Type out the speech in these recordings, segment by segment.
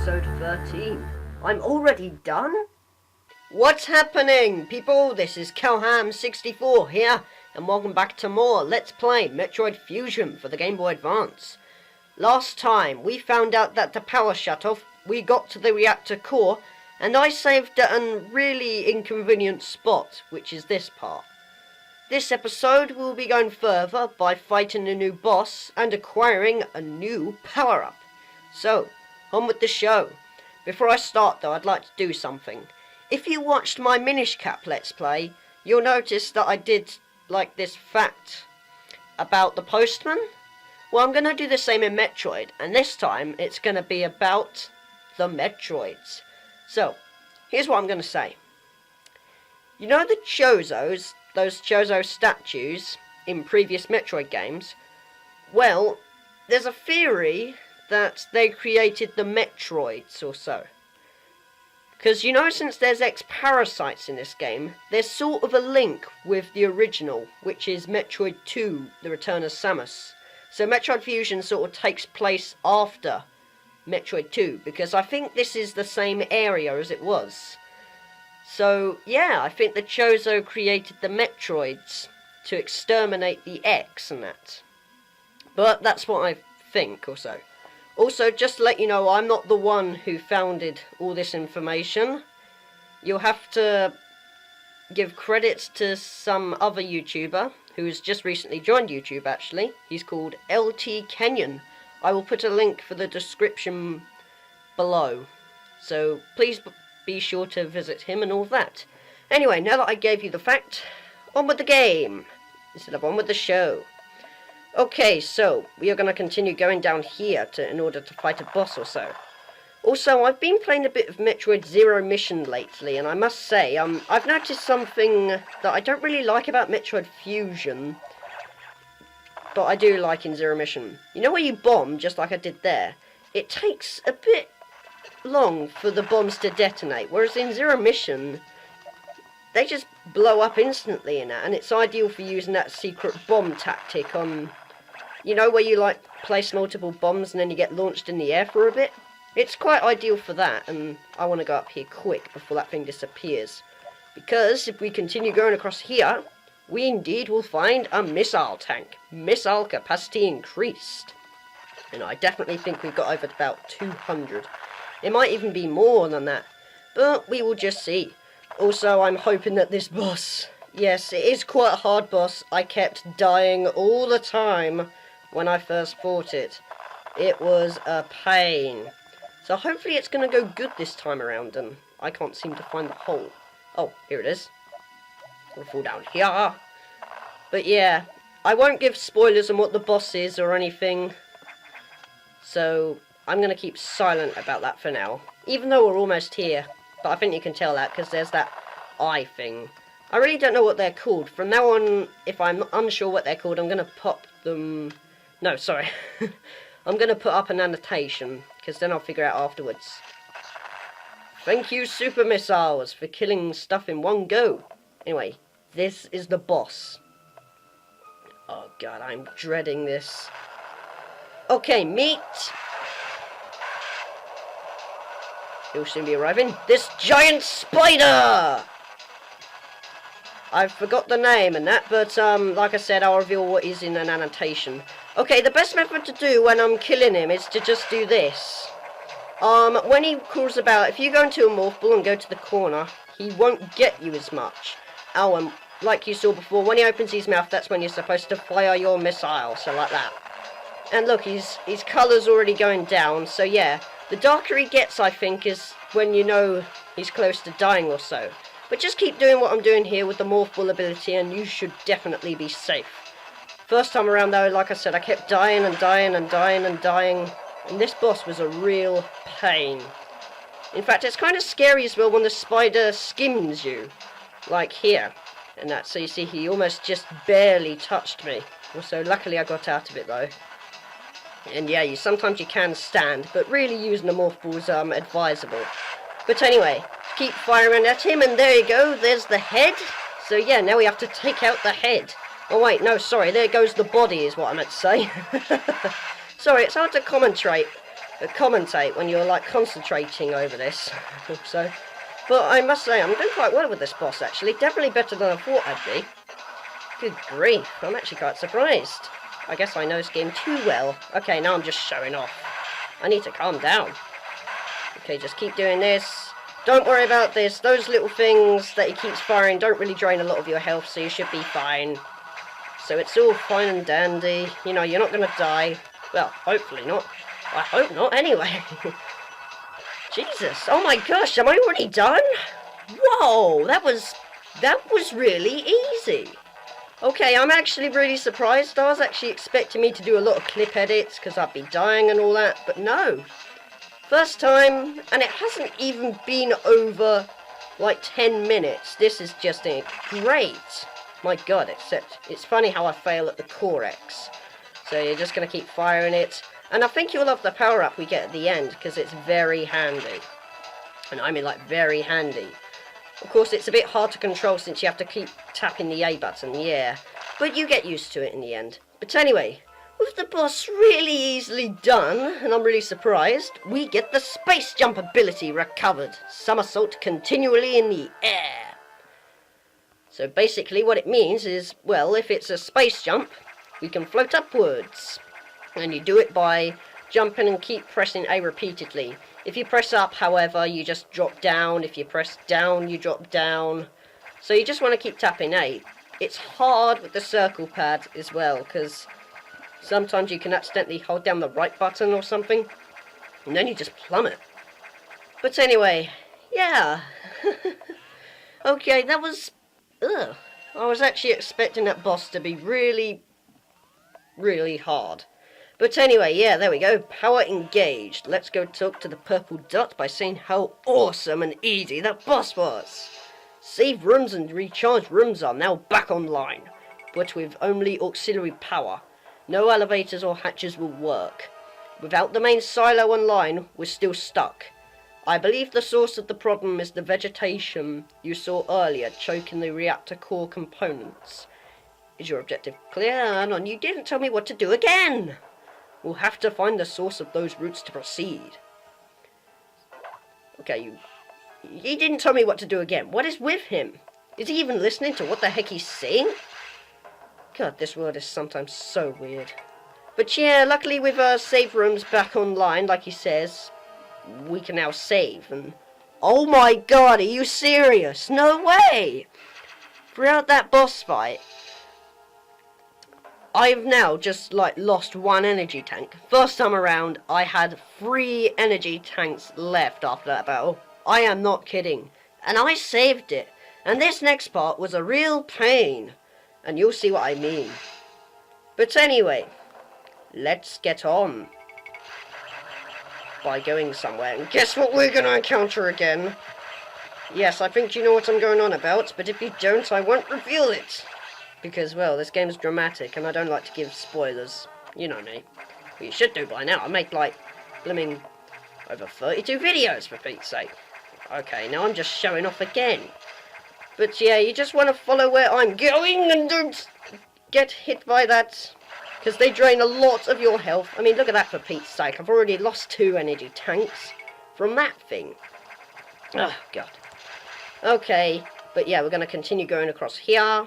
episode 13. I'm already done? What's happening, people? This is Kelham64 here, and welcome back to more Let's Play Metroid Fusion for the Game Boy Advance. Last time, we found out that the power shut off, we got to the reactor core, and I saved at a really inconvenient spot, which is this part. This episode, we'll be going further by fighting a new boss and acquiring a new power-up. So, on with the show. Before I start though, I'd like to do something. If you watched my Minish Cap Let's Play, you'll notice that I did like this fact about the postman. Well, I'm going to do the same in Metroid, and this time it's going to be about the Metroids. So, here's what I'm going to say. You know the Chozos, those Chozo statues in previous Metroid games? Well, there's a theory that they created the Metroids or so. Because you know, since there's X-Parasites in this game, there's sort of a link with the original, which is Metroid 2, The Return of Samus. So Metroid Fusion sort of takes place after Metroid 2, because I think this is the same area as it was. So, yeah, I think the Chozo created the Metroids to exterminate the X and that. But that's what I think, or so. Also, just to let you know, I'm not the one who founded all this information. You'll have to give credits to some other YouTuber who has just recently joined YouTube, actually. He's called L.T.Kenyon. I will put a link for the description below. So, please be sure to visit him and all that. Anyway, now that I gave you the fact, on with the game, instead of on with the show. Okay, so, we are going to continue going down here in order to fight a boss or so. Also, I've been playing a bit of Metroid Zero Mission lately, and I must say, I've noticed something that I don't really like about Metroid Fusion, but I do like in Zero Mission. You know where you bomb, just like I did there? It takes a bit long for the bombs to detonate, whereas in Zero Mission, they just blow up instantly in that, and it's ideal for using that secret bomb tactic on, you know, where you like place multiple bombs and then you get launched in the air for a bit. It's quite ideal for that, and I want to go up here quick before that thing disappears, because if we continue going across here, we indeed will find a missile tank. Missile capacity increased, and I definitely think we've got over about 200. It might even be more than that, but we will just see. Also, I'm hoping that this boss, yes, it is quite a hard boss. I kept dying all the time when I first fought it. It was a pain. So hopefully it's going to go good this time around, and I can't seem to find the hole. Oh, here it is. We'll fall down here. But yeah, I won't give spoilers on what the boss is or anything. So I'm going to keep silent about that for now. Even though we're almost here. But I think you can tell that because there's that eye thing. I really don't know what they're called. From now on, if I'm unsure what they're called, I'm going to pop them... No, sorry. I'm going to put up an annotation, because then I'll figure out afterwards. Thank you, Super Missiles, for killing stuff in one go. Anyway, this is the boss. Oh god, I'm dreading this. Okay, meet... He'll soon be arriving. This giant spider! I forgot the name and that, but like I said, I'll reveal what is in an annotation. Okay, the best method to do when I'm killing him is to just do this. When he crawls about, if you go into a morph ball and go to the corner, he won't get you as much. Oh, and like you saw before, when he opens his mouth, that's when you're supposed to fire your missile, so like that. And look, his colour's already going down, so yeah. The darker he gets, I think, is when you know he's close to dying or so. But just keep doing what I'm doing here with the morph ball ability and you should definitely be safe. First time around though, like I said, I kept dying and dying and dying and dying. And this boss was a real pain. In fact, it's kind of scary as well when the spider skims you. Like here. And that, so you see he almost just barely touched me. Also, luckily I got out of it though. And yeah, sometimes you can stand, but really using the morph ball is advisable. But anyway, keep firing at him, and there you go, there's the head. So yeah, now we have to take out the head. Oh wait, no, sorry, there goes the body is what I meant to say. Sorry, it's hard to commentate commentate when you're like concentrating over this. So, but I must say I'm doing quite well with this boss actually. Definitely better than I thought I'd be. Good grief, I'm actually quite surprised. I guess I know this game too well. Okay, now I'm just showing off. I need to calm down. Okay, just keep doing this. Don't worry about this. Those little things that he keeps firing don't really drain a lot of your health, so you should be fine. So it's all fine and dandy. You know, you're not going to die. Well, hopefully not. I hope not, anyway. Jesus, oh my gosh, am I already done? Whoa, that was really easy. Okay, I'm actually really surprised. I was actually expecting me to do a lot of clip edits because I'd be dying and all that, but no. First time, and it hasn't even been over like 10 minutes. This is just great. My god, except it's funny how I fail at the core X. So you're just going to keep firing it. And I think you'll love the power up we get at the end because it's very handy. And I mean like very handy. Of course, it's a bit hard to control since you have to keep tapping the A button, yeah. But you get used to it in the end. But anyway, with the boss really easily done, and I'm really surprised, we get the space jump ability recovered. Somersault continually in the air. So basically what it means is, well, if it's a space jump, we can float upwards. And you do it by jumping and keep pressing A repeatedly. If you press up, however, you just drop down. If you press down, you drop down. So you just want to keep tapping A. It's hard with the circle pad as well, because sometimes you can accidentally hold down the right button or something, and then you just plummet. But anyway, yeah. Okay, that was... Ugh. I was actually expecting that boss to be really, really hard. But anyway, yeah, there we go. Power engaged. Let's go talk to the purple dot by saying how awesome and easy that boss was. Save rooms and recharge rooms are now back online, but with only auxiliary power. No elevators or hatches will work. Without the main silo online, we're still stuck. I believe the source of the problem is the vegetation you saw earlier choking the reactor core components. Is your objective clear? And you didn't tell me what to do again! We'll have to find the source of those roots to proceed. Okay, he didn't tell me what to do again. What is with him? Is he even listening to what the heck he's saying? God, this world is sometimes so weird. But yeah, luckily with our save rooms back online, like he says, we can now save. And oh my god, are you serious? No way! Throughout that boss fight, I've now just like lost one energy tank. First time around, I had 3 energy tanks left after that battle. I am not kidding. And I saved it. And this next part was a real pain. And you'll see what I mean. But anyway, let's get on by going somewhere. And guess what we're going to encounter again? Yes, I think you know what I'm going on about, but if you don't, I won't reveal it. Because, well, this game's dramatic, and I don't like to give spoilers. You know me. Well, you should do by now. I made, like, blooming over 32 videos, for Pete's sake. Okay, now I'm just showing off again. But, yeah, you just want to follow where I'm going, and don't get hit by that. Because they drain a lot of your health. I mean, look at that, for Pete's sake. I've already lost 2 energy tanks from that thing. Oh, God. Okay, but, yeah, we're going to continue going across here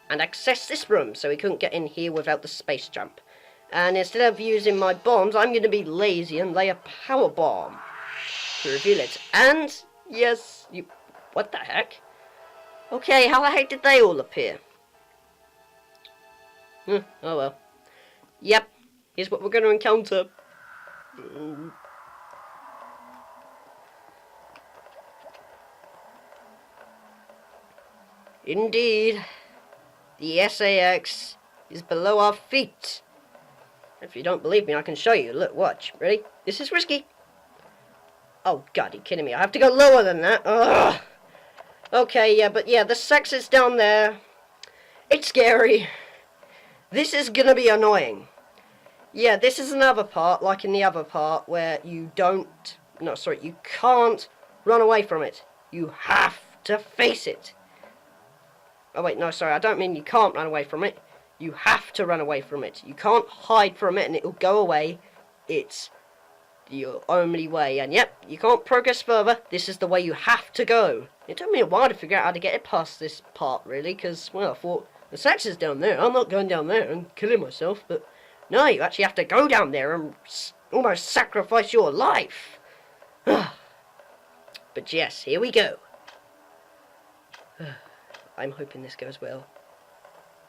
and access this room, so we couldn't get in here without the space jump. And instead of using my bombs, I'm going to be lazy and lay a power bomb to reveal it. And, yes, you... What the heck? Okay, how the heck did they all appear? Oh well. Yep, here's what we're going to encounter. Indeed. The SAX is below our feet. If you don't believe me, I can show you. Look, watch. Ready? This is risky. Oh, God, you're kidding me. I have to go lower than that. Ugh. Okay, yeah, but yeah, the sex is down there. It's scary. This is gonna be annoying. Yeah, this is another part, like in the other part, where you don't... No, sorry, you can't run away from it. You have to face it. Oh wait, no, sorry, I don't mean you can't run away from it. You have to run away from it. You can't hide from it and it'll go away. It's your only way. And yep, you can't progress further. This is the way you have to go. It took me a while to figure out how to get it past this part, really, because, well, I thought, the sex is down there. I'm not going down there and killing myself. But no, you actually have to go down there and almost sacrifice your life. But yes, here we go. I'm hoping this goes well.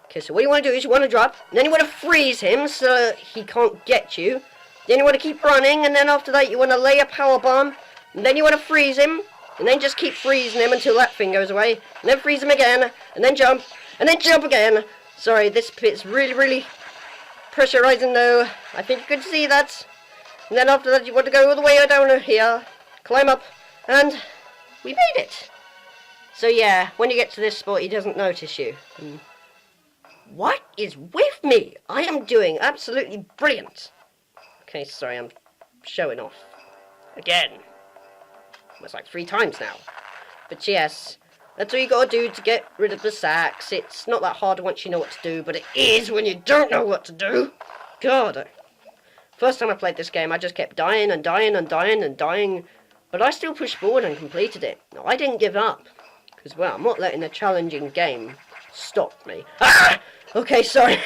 Okay, so what you want to do is you want to drop, and then you want to freeze him so he can't get you. Then you want to keep running, and then after that you want to lay a power bomb, and then you want to freeze him, and then just keep freezing him until that thing goes away, and then freeze him again, and then jump again. Sorry, this bit's really, really pressurizing though. I think you can see that. And then after that you want to go all the way down here, climb up, and we made it. So yeah, when you get to this spot he doesn't notice you. What is with me? I am doing absolutely brilliant. Okay, sorry, I'm showing off. Again. It's like 3 times now. But yes, that's all you gotta do to get rid of the sacks. It's not that hard once you know what to do, but it is when you don't know what to do. God. First time I played this game, I just kept dying and dying and dying and dying. But I still pushed forward and completed it. No, I didn't give up. Because, well, I'm not letting a challenging game stop me. Ah! Okay, sorry.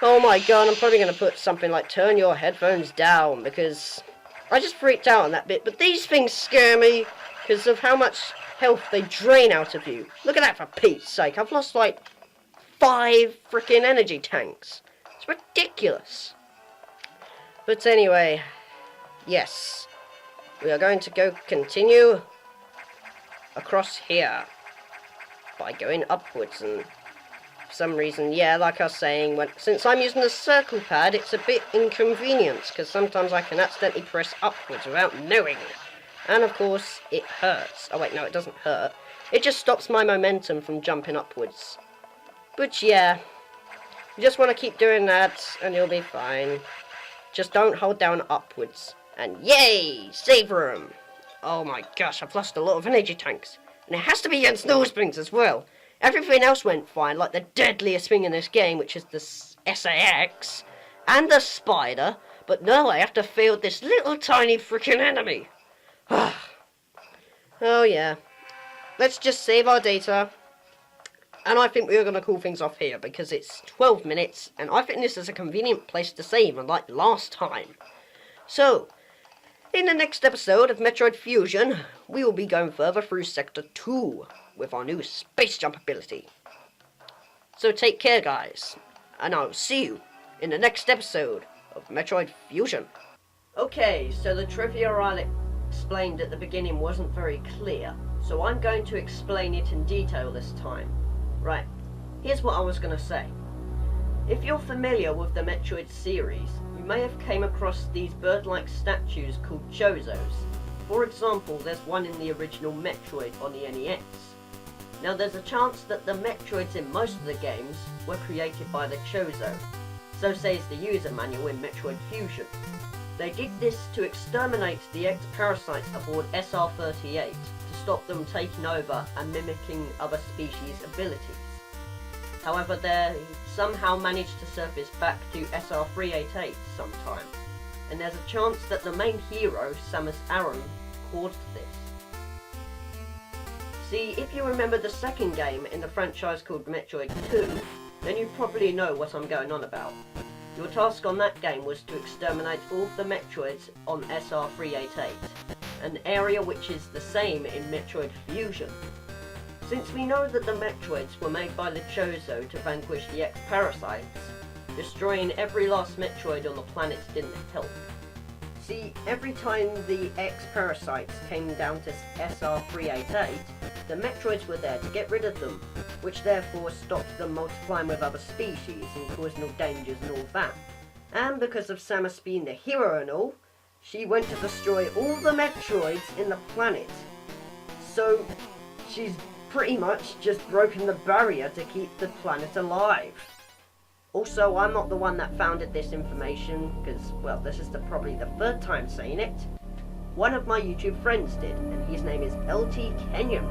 Oh my god, I'm probably going to put something like turn your headphones down, because I just freaked out on that bit. But these things scare me because of how much health they drain out of you. Look at that, for Pete's sake. I've lost like 5 freaking energy tanks. It's ridiculous. But anyway, yes. We are going to go continue across here by going upwards, and for some reason, yeah, like I was saying, since I'm using the circle pad, it's a bit inconvenient, because sometimes I can accidentally press upwards without knowing. And of course, it hurts. Oh wait, no, it doesn't hurt. It just stops my momentum from jumping upwards. But yeah, you just want to keep doing that, and you'll be fine. Just don't hold down upwards. And yay! Save room! Oh my gosh, I've lost a lot of energy tanks. And it has to be against those things as well. Everything else went fine, like the deadliest thing in this game, which is the SAX, and the spider. But no, I have to field this little tiny freaking enemy. Oh yeah. Let's just save our data. And I think we're going to call things off here, because it's 12 minutes, and I think this is a convenient place to save, unlike last time. So, in the next episode of Metroid Fusion, we will be going further through Sector 2 with our new space jump ability. So take care, guys, and I'll see you in the next episode of Metroid Fusion. Okay, so the trivia I explained at the beginning wasn't very clear, so I'm going to explain it in detail this time. Right, here's what I was going to say. If you're familiar with the Metroid series, you may have came across these bird-like statues called Chozos. For example, there's one in the original Metroid on the NES. Now there's a chance that the Metroids in most of the games were created by the Chozo. So says the user manual in Metroid Fusion. They did this to exterminate the X-Parasites aboard SR-38 to stop them taking over and mimicking other species' abilities. However, they somehow managed to surface back to SR-388 sometime, and there's a chance that the main hero, Samus Aran, caused this. See, if you remember the second game in the franchise called Metroid 2, then you probably know what I'm going on about. Your task on that game was to exterminate all of the Metroids on SR-388, an area which is the same in Metroid Fusion. Since we know that the Metroids were made by the Chozo to vanquish the X-Parasites, destroying every last Metroid on the planet didn't help. See, every time the X-Parasites came down to SR-388, the Metroids were there to get rid of them, which therefore stopped them multiplying with other species and caused no dangers and all that. And because of Samus being the hero and all, she went to destroy all the Metroids in the planet. So, she's pretty much just broken the barrier to keep the planet alive. Also, I'm not the one that founded this information, because, well, this is probably the 3rd time saying it. One of my YouTube friends did, and his name is L.T.Kenyon.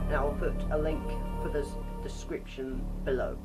And I'll put a link for the description below.